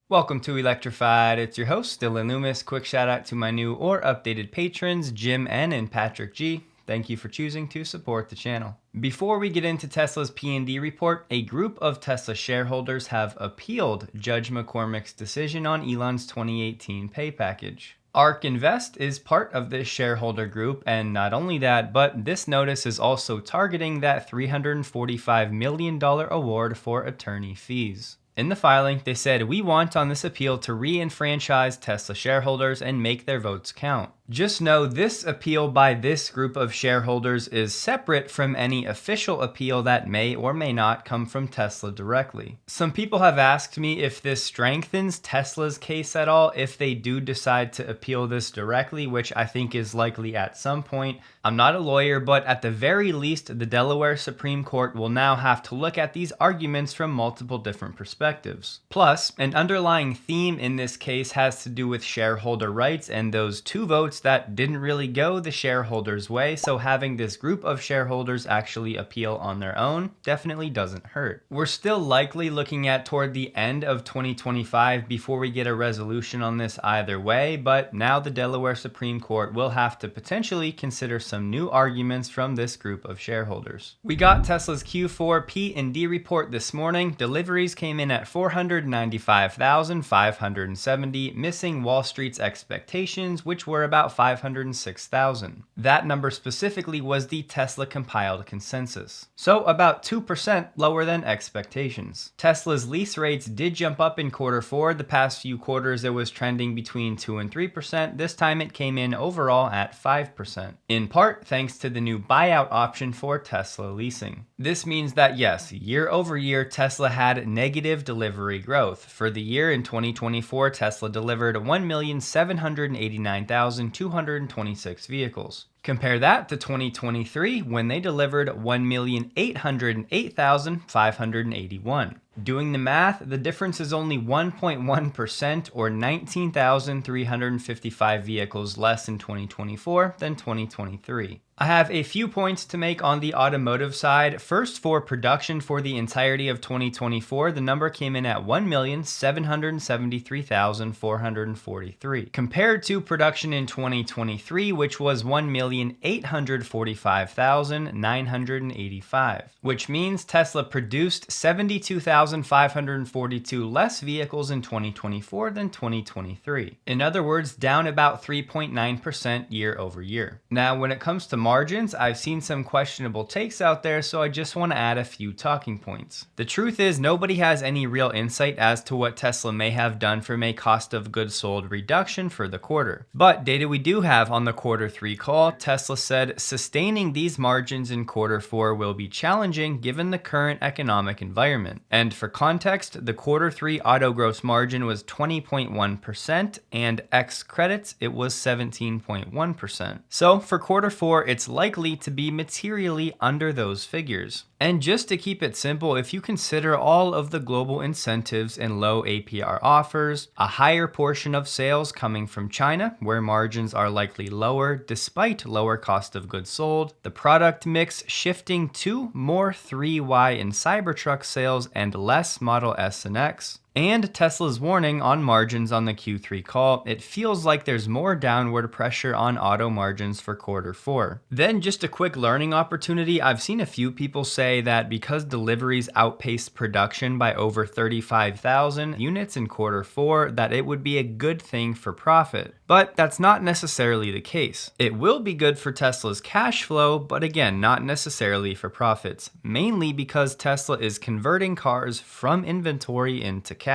Welcome to Electrified. It's your host, Dylan Loomis. Quick shout out to my new or updated patrons, Jim N and Patrick G. Thank you for choosing to support the channel. Before we get into Tesla's P&D report, a group of Tesla shareholders have appealed Judge McCormick's decision on Elon's 2018 pay package. ARK Invest is part of this shareholder group, and not only that, but this notice is also targeting that $345 million award for attorney fees. In the filing, they said, "We want on this appeal to re-enfranchise Tesla shareholders and make their votes count." Just know this appeal by this group of shareholders is separate from any official appeal that may or may not come from Tesla directly. Some people have asked me if this strengthens Tesla's case at all if they do decide to appeal this directly, which I think is likely at some point. I'm not a lawyer, but at the very least, the Delaware Supreme Court will now have to look at these arguments from multiple different perspectives. Plus, an underlying theme in this case has to do with shareholder rights and those two votes that didn't really go the shareholders' way, so having this group of shareholders actually appeal on their own definitely doesn't hurt. We're still likely looking at toward the end of 2025 before we get a resolution on this either way, but now the Delaware Supreme Court will have to potentially consider some new arguments from this group of shareholders. We got Tesla's Q4 P&D report this morning. Deliveries came in at 495,570, missing Wall Street's expectations, which were about 506,000. That number specifically was the Tesla compiled consensus, so about 2% lower than expectations. Tesla's lease rates did jump up in Q4. The past few quarters it was trending between 2 and 3%. This time it came in overall at 5%, in part thanks to the new buyout option for Tesla leasing. This means that yes, year over year Tesla had negative delivery growth. For the year in 2024, Tesla delivered 1,789,226 vehicles. Compare that to 2023 when they delivered 1,808,581. Doing the math, the difference is only 1.1% or 19,355 vehicles less in 2024 than 2023. I have a few points to make on the automotive side. First, for production for the entirety of 2024, the number came in at 1,773,443, compared to production in 2023, which was 1,845,985, which means Tesla produced 72,542 less vehicles in 2024 than 2023. In other words, down about 3.9% year over year. Now, when it comes to margins, I've seen some questionable takes out there, so I just want to add a few talking points. The truth is, nobody has any real insight as to what Tesla may have done from a cost of goods sold reduction for the quarter. But data we do have on the Q3 call, Tesla said sustaining these margins in Q4 will be challenging given the current economic environment. And for context, the Q3 auto gross margin was 20.1%, and ex credits it was 17.1%. So for Q4, it's likely to be materially under those figures. And just to keep it simple, if you consider all of the global incentives and low APR offers, a higher portion of sales coming from China, where margins are likely lower despite lower cost of goods sold, the product mix shifting to more 3Y and Cybertruck sales and less Model S and X, and Tesla's warning on margins on the Q3 call, it feels like there's more downward pressure on auto margins for Q4. Then just a quick learning opportunity. I've seen a few people say that because deliveries outpaced production by over 35,000 units in Q4, that it would be a good thing for profit. But that's not necessarily the case. It will be good for Tesla's cash flow, but again, not necessarily for profits, mainly because Tesla is converting cars from inventory into cash.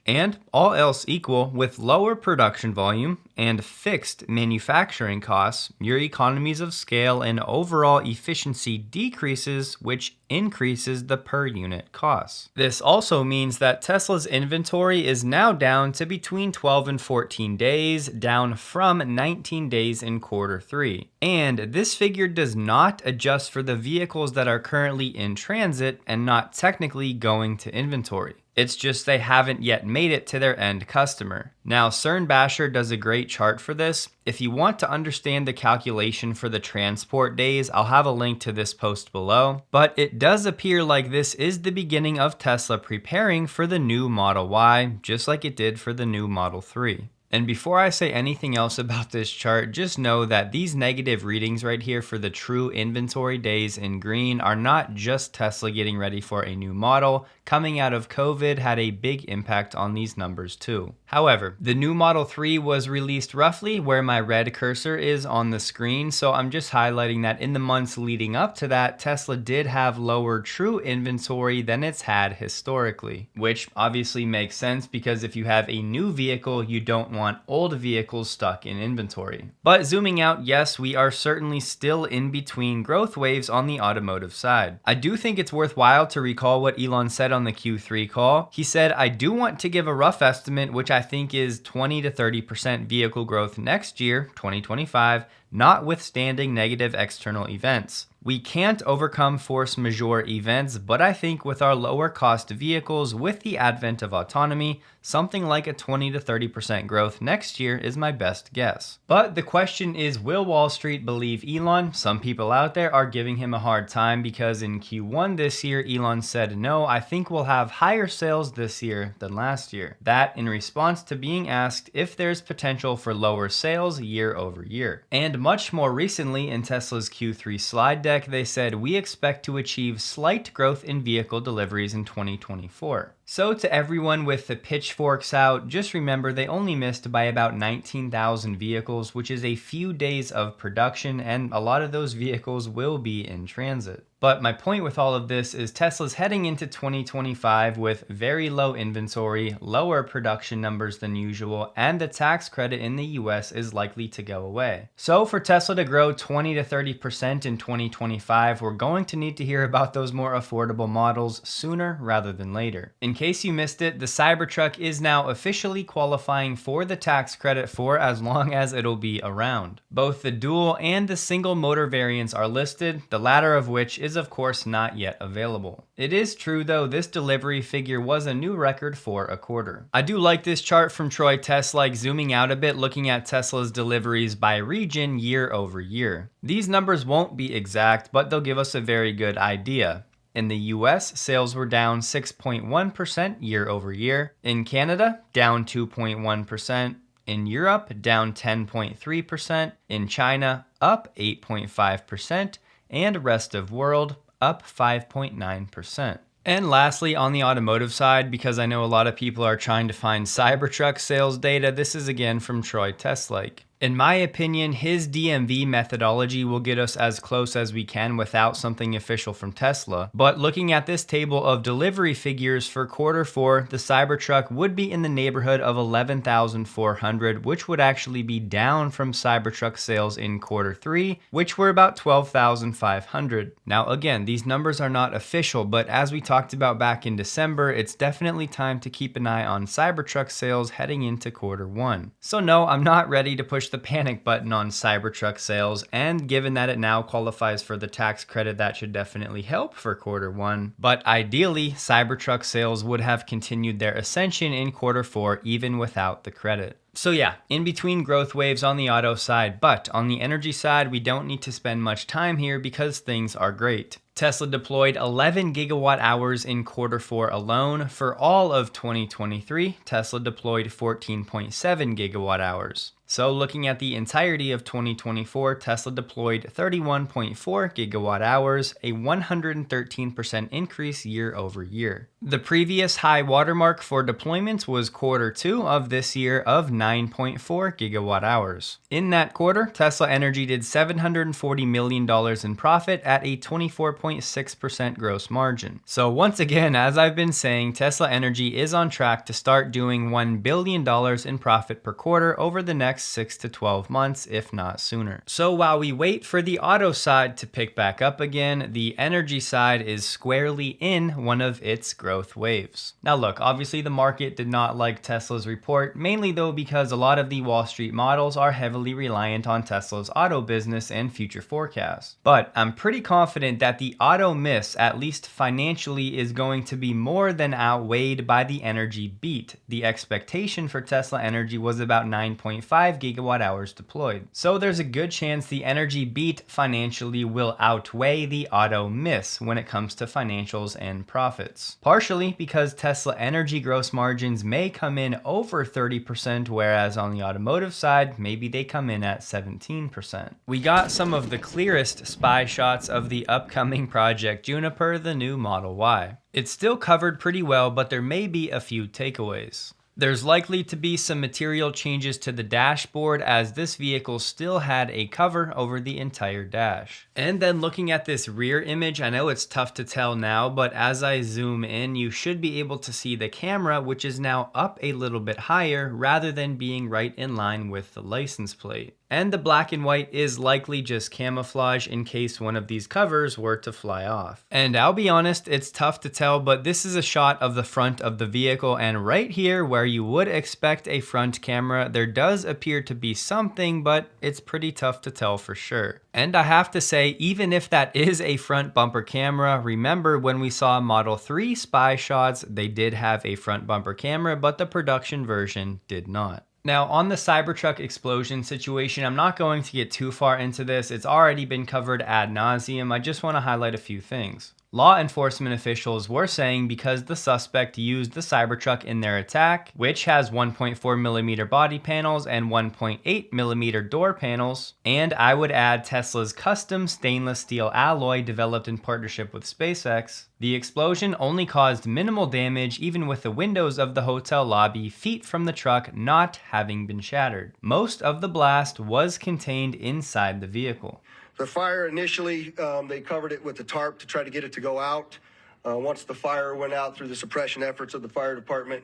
And all else equal, with lower production volume and fixed manufacturing costs, your economies of scale and overall efficiency decreases, which increases the per unit costs. This also means that Tesla's inventory is now down to between 12 and 14 days, down from 19 days in Q3. And this figure does not adjust for the vehicles that are currently in transit and not technically going to inventory. It's just they haven't yet made it to their end customer. Now, CERN Basher does a great chart for this. If you want to understand the calculation for the transport days, I'll have a link to this post below. But it does appear like this is the beginning of Tesla preparing for the new Model Y, just like it did for the new Model 3. And before I say anything else about this chart, just know that these negative readings right here for the true inventory days in green are not just Tesla getting ready for a new model. Coming out of COVID had a big impact on these numbers too. However, the new Model 3 was released roughly where my red cursor is on the screen, so I'm just highlighting that in the months leading up to that, Tesla did have lower true inventory than it's had historically, which obviously makes sense because if you have a new vehicle, you don't want old vehicles stuck in inventory. But zooming out, yes, we are certainly still in between growth waves on the automotive side. I do think it's worthwhile to recall what Elon said on the Q3 call. He said, "I do want to give a rough estimate, which I think is 20 to 30% vehicle growth next year, 2025, notwithstanding negative external events. We can't overcome force majeure events, but I think with our lower cost vehicles, with the advent of autonomy, something like a 20 to 30% growth next year is my best guess." But the question is, will Wall Street believe Elon? Some people out there are giving him a hard time because in Q1 this year, Elon said, "No, I think we'll have higher sales this year than last year." That in response to being asked if there's potential for lower sales year over year. And much more recently in Tesla's Q3 slide deck, they said, "We expect to achieve slight growth in vehicle deliveries in 2024. So to everyone with the pitchforks out, just remember they only missed by about 19,000 vehicles, which is a few days of production, and a lot of those vehicles will be in transit. But my point with all of this is Tesla's heading into 2025 with very low inventory, lower production numbers than usual, and the tax credit in the US is likely to go away. So for Tesla to grow 20 to 30% in 2025, we're going to need to hear about those more affordable models sooner rather than later. In case you missed it, the Cybertruck is now officially qualifying for the tax credit for as long as it'll be around. Both the dual and the single motor variants are listed, the latter of which is of course not yet available. It is true though, this delivery figure was a new record for a quarter. I do like this chart from Troy Tesla, zooming out a bit, looking at Tesla's deliveries by region year over year. These numbers won't be exact, but they'll give us a very good idea. In the US, sales were down 6.1% year over year. In Canada, down 2.1%. In Europe, down 10.3%. In China, up 8.5%. And rest of world, up 5.9%. And lastly, on the automotive side, because I know a lot of people are trying to find Cybertruck sales data, this is again from Troy Tesla. In my opinion, his DMV methodology will get us as close as we can without something official from Tesla. But looking at this table of delivery figures for Q4, the Cybertruck would be in the neighborhood of 11,400, which would actually be down from Cybertruck sales in Q3, which were about 12,500. Now again, these numbers are not official, but as we talked about back in December, it's definitely time to keep an eye on Cybertruck sales heading into Q1. So no, I'm not ready to push the panic button on Cybertruck sales, and given that it now qualifies for the tax credit, that should definitely help for Q1. But ideally, Cybertruck sales would have continued their ascension in Q4 even without the credit. So yeah, in between growth waves on the auto side, but on the energy side, we don't need to spend much time here because things are great. Tesla deployed 11 gigawatt hours in Q4 alone. For all of 2023, Tesla deployed 14.7 gigawatt hours. So looking at the entirety of 2024, Tesla deployed 31.4 gigawatt hours, a 113% increase year over year. The previous high watermark for deployments was Q2 of this year of 9.4 gigawatt hours. In that quarter, Tesla Energy did $740 million in profit at a 24.6% gross margin. So once again, as I've been saying, Tesla Energy is on track to start doing $1 billion in profit per quarter over the next next 6 to 12 months, if not sooner. So while we wait for the auto side to pick back up again, the energy side is squarely in one of its growth waves. Now look, obviously the market did not like Tesla's report, mainly though because a lot of the Wall Street models are heavily reliant on Tesla's auto business and future forecasts. But I'm pretty confident that the auto miss, at least financially, is going to be more than outweighed by the energy beat. The expectation for Tesla energy was about 9.5 gigawatt hours deployed. So there's a good chance the energy beat financially will outweigh the auto miss when it comes to financials and profits. Partially because Tesla energy gross margins may come in over 30%, whereas on the automotive side, maybe they come in at 17%. We got some of the clearest spy shots of the upcoming Project Juniper, the new Model Y. It's still covered pretty well, but there may be a few takeaways. There's likely to be some material changes to the dashboard, as this vehicle still had a cover over the entire dash. And then looking at this rear image, I know it's tough to tell now, but as I zoom in, you should be able to see the camera, which is now up a little bit higher rather than being right in line with the license plate. And the black and white is likely just camouflage in case one of these covers were to fly off. And I'll be honest, it's tough to tell, but this is a shot of the front of the vehicle, and right here where you would expect a front camera, there does appear to be something, but it's pretty tough to tell for sure. And I have to say, even if that is a front bumper camera, remember when we saw Model 3 spy shots, they did have a front bumper camera, but the production version did not. Now, on the Cybertruck explosion situation, I'm not going to get too far into this. It's already been covered ad nauseum. I just want to highlight a few things. Law enforcement officials were saying because the suspect used the Cybertruck in their attack, which has 1.4mm body panels and 1.8mm door panels, and I would add Tesla's custom stainless steel alloy developed in partnership with SpaceX, the explosion only caused minimal damage, even with the windows of the hotel lobby feet from the truck not having been shattered. Most of the blast was contained inside the vehicle. The fire initially, they covered it with a tarp to try to get it to go out. Once the fire went out through the suppression efforts of the fire department,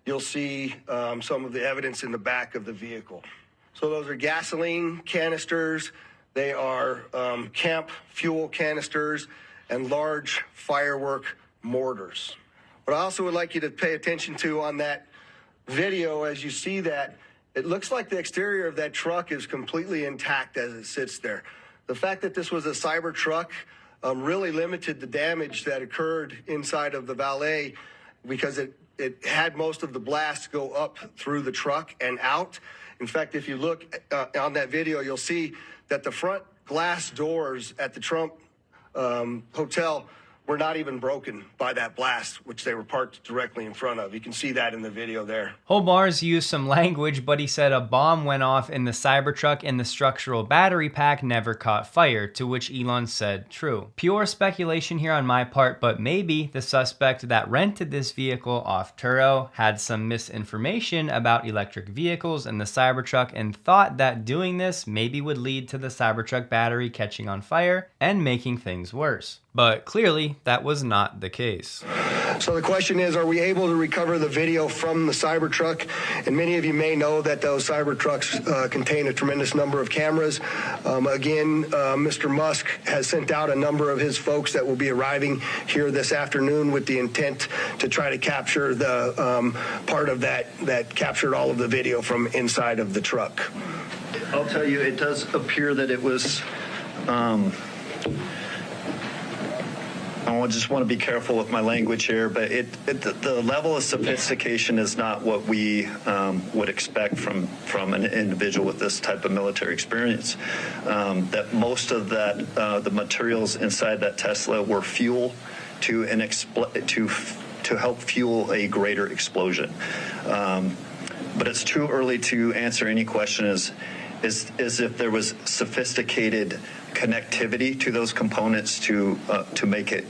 you'll see some of the evidence in the back of the vehicle. So those are gasoline canisters, they are camp fuel canisters, and large firework mortars. What I also would like you to pay attention to on that video, as you see that, it looks like the exterior of that truck is completely intact as it sits there. The fact that this was a Cybertruck really limited the damage that occurred inside of the valet, because it had most of the blast go up through the truck and out. In fact, if you look on that video, you'll see that the front glass doors at the Trump hotel were not even broken by that blast, which they were parked directly in front of. You can see that in the video there. Hobars used some language, but he said a bomb went off in the Cybertruck and the structural battery pack never caught fire, to which Elon said true. Pure speculation here on my part, but maybe the suspect that rented this vehicle off Turo had some misinformation about electric vehicles and the Cybertruck and thought that doing this maybe would lead to the Cybertruck battery catching on fire and making things worse. But clearly, that was not the case. So the question is, are we able to recover the video from the Cybertruck? And many of you may know that those Cybertrucks contain a tremendous number of cameras. Again, Mr. Musk has sent out a number of his folks that will be arriving here this afternoon with the intent to try to capture the part of that captured all of the video from inside of the truck. I'll tell you, it does appear that it was... I just want to be careful with my language here, but the level of sophistication is not what we would expect from an individual with this type of military experience. That most of that the materials inside that Tesla were fuel to help fuel a greater explosion. But it's too early to answer any question is if there was sophisticated connectivity to those components to make it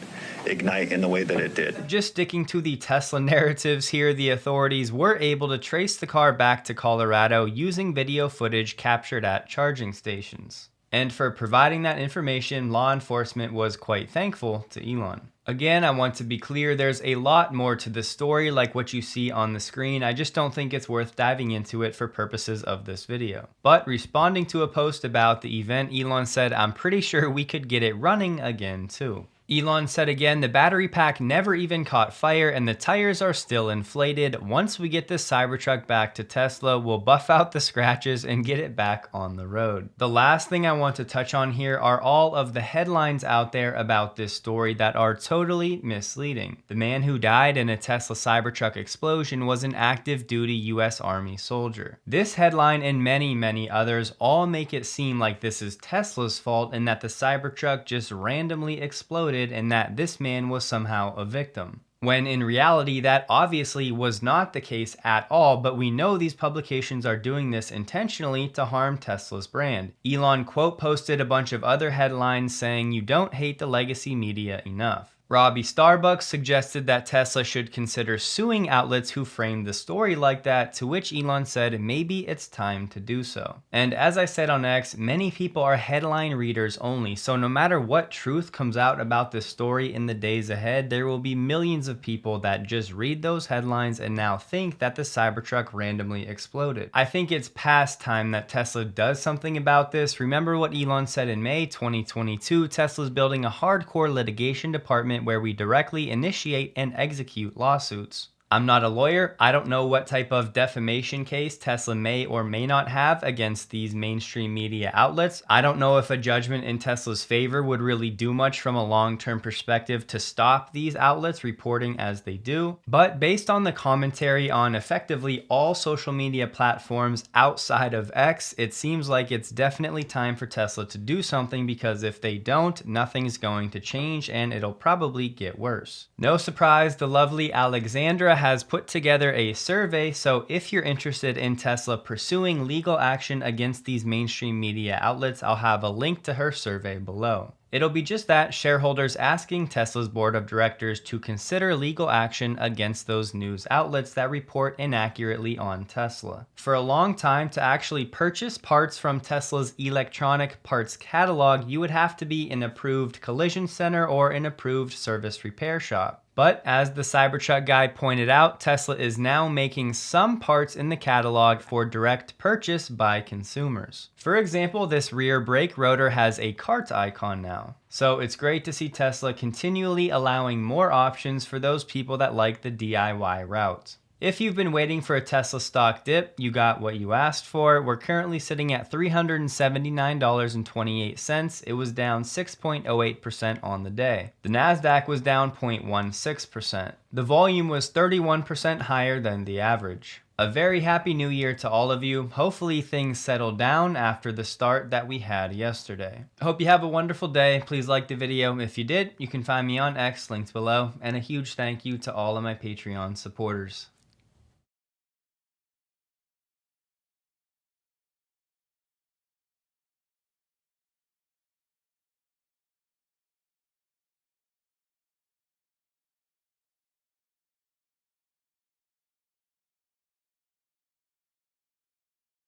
ignite in the way that it did. Just sticking to the Tesla narratives here, the authorities were able to trace the car back to Colorado using video footage captured at charging stations. And for providing that information, law enforcement was quite thankful to Elon. Again, I want to be clear, there's a lot more to this story like what you see on the screen. I just don't think it's worth diving into it for purposes of this video. But responding to a post about the event, Elon said, "I'm pretty sure we could get it running again too." Elon said again, "The battery pack never even caught fire and the tires are still inflated. Once we get this Cybertruck back to Tesla, we'll buff out the scratches and get it back on the road." The last thing I want to touch on here are all of the headlines out there about this story that are totally misleading. The man who died in a Tesla Cybertruck explosion was an active duty US Army soldier. This headline and many others all make it seem like this is Tesla's fault and that the Cybertruck just randomly exploded and that this man was somehow a victim. When in reality, that obviously was not the case at all, but we know these publications are doing this intentionally to harm Tesla's brand. Elon quote posted a bunch of other headlines saying, "You don't hate the legacy media enough." Robbie Starbucks suggested that Tesla should consider suing outlets who framed the story like that, to which Elon said maybe it's time to do so. And as I said on X, many people are headline readers only, so no matter what truth comes out about this story in the days ahead, there will be millions of people that just read those headlines and now think that the Cybertruck randomly exploded. I think it's past time that Tesla does something about this. Remember what Elon said in May 2022, Tesla's building a hardcore litigation department where we directly initiate and execute lawsuits. I'm not a lawyer. I don't know what type of defamation case Tesla may or may not have against these mainstream media outlets. I don't know if a judgment in Tesla's favor would really do much from a long-term perspective to stop these outlets reporting as they do. But based on the commentary on effectively all social media platforms outside of X, it seems like it's definitely time for Tesla to do something, because if they don't, nothing's going to change and it'll probably get worse. No surprise, the lovely Alexandra has put together a survey, so if you're interested in Tesla pursuing legal action against these mainstream media outlets, I'll have a link to her survey below. It'll be just that, shareholders asking Tesla's board of directors to consider legal action against those news outlets that report inaccurately on Tesla. For a long time, to actually purchase parts from Tesla's electronic parts catalog, you would have to be an approved collision center or an approved service repair shop. But as the Cybertruck guy pointed out, Tesla is now making some parts in the catalog for direct purchase by consumers. For example, this rear brake rotor has a cart icon now. So it's great to see Tesla continually allowing more options for those people that like the DIY route. If you've been waiting for a Tesla stock dip, you got what you asked for. We're currently sitting at $379.28. It was down 6.08% on the day. The Nasdaq was down 0.16%. The volume was 31% higher than the average. A very happy new year to all of you. Hopefully things settle down after the start that we had yesterday. I hope you have a wonderful day. Please like the video. If you did, you can find me on X, linked below. And a huge thank you to all of my Patreon supporters.